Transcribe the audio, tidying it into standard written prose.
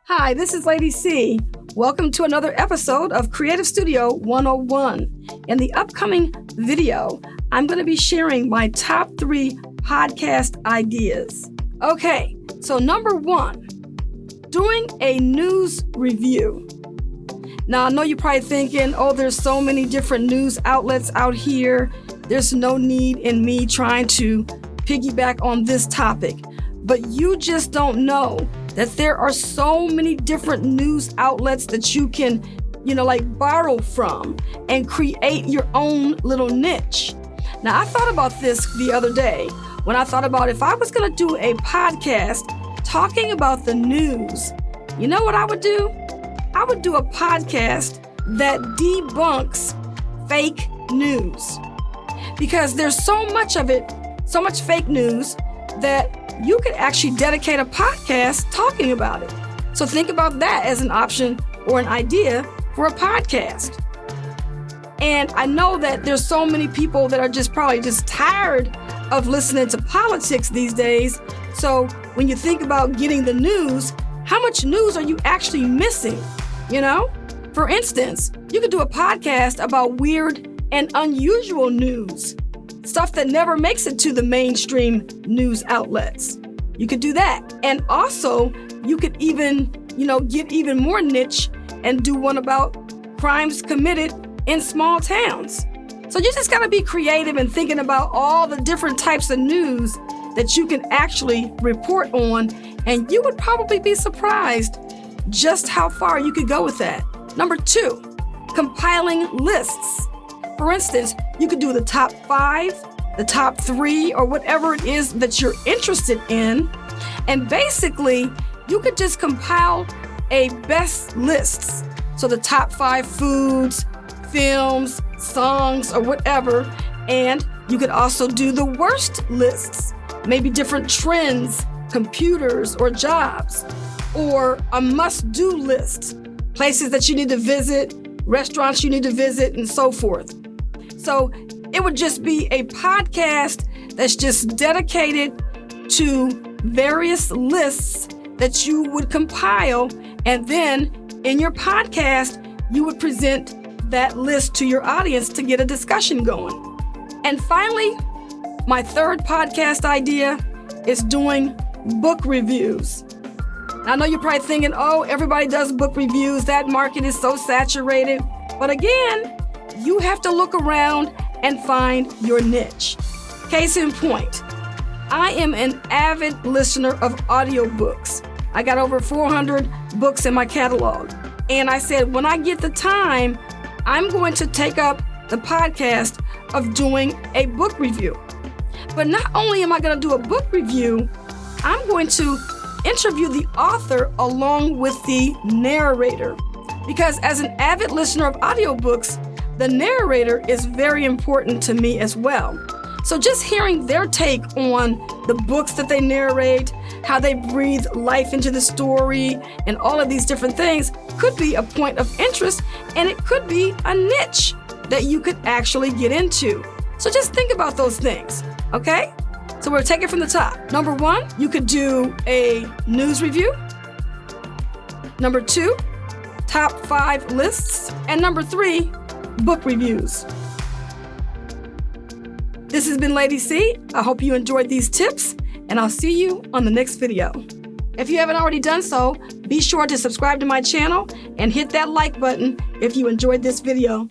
Hi, this is Lady C. Welcome to another episode of Creative Studio 101. In the upcoming video, I'm going to be sharing my top 3 podcast ideas. Okay, so number 1, doing a news review. Now, I know you're probably thinking, oh, there's so many different news outlets out here. There's no need in me trying to piggyback on this topic. But you just don't know that there are so many different news outlets that you can, borrow from and create your own little niche. Now, I thought about this the other day when I thought about if I was going to do a podcast talking about the news, you know what I would do? I would do a podcast that debunks fake news. Because there's so much of it, so much fake news, that you could actually dedicate a podcast talking about it. So think about that as an option or an idea for a podcast. And I know that there's so many people that are probably tired of listening to politics these days. So when you think about getting the news, how much news are you actually missing? For instance, you could do a podcast about weird and unusual news, stuff that never makes it to the mainstream news outlets. You could do that. And also, you could even, get even more niche and do one about crimes committed in small towns. So you just got to be creative and thinking about all the different types of news that you can actually report on. And you would probably be surprised just how far you could go with that. Number 2, compiling lists. For instance, you could do the top 5, the top 3, or whatever it is that you're interested in. And basically, you could just compile a best lists. So the top 5 foods, films, songs, or whatever. And you could also do the worst lists, maybe different trends, computers, or jobs, or a must-do list, places that you need to visit, restaurants you need to visit, and so forth. So it would just be a podcast that's just dedicated to various lists that you would compile. And then in your podcast, you would present that list to your audience to get a discussion going. And finally, my third podcast idea is doing book reviews. I know you're probably thinking, oh, everybody does book reviews. That market is so saturated. But again, you have to look around and find your niche. Case in point, I am an avid listener of audiobooks. I got over 400 books in my catalog. And I said, when I get the time, I'm going to take up the podcast of doing a book review. But not only am I going to do a book review, I'm going to interview the author along with the narrator. Because as an avid listener of audiobooks, the narrator is very important to me as well. So just hearing their take on the books that they narrate, how they breathe life into the story, and all of these different things could be a point of interest, and it could be a niche that you could actually get into. So just think about those things, okay? So we'll take it from the top. Number 1, you could do a news review. Number 2, top 5 lists. And number 3, book reviews. This has been Lady C. I hope you enjoyed these tips, and I'll see you on the next video. If you haven't already done so, be sure to subscribe to my channel and hit that like button if you enjoyed this video.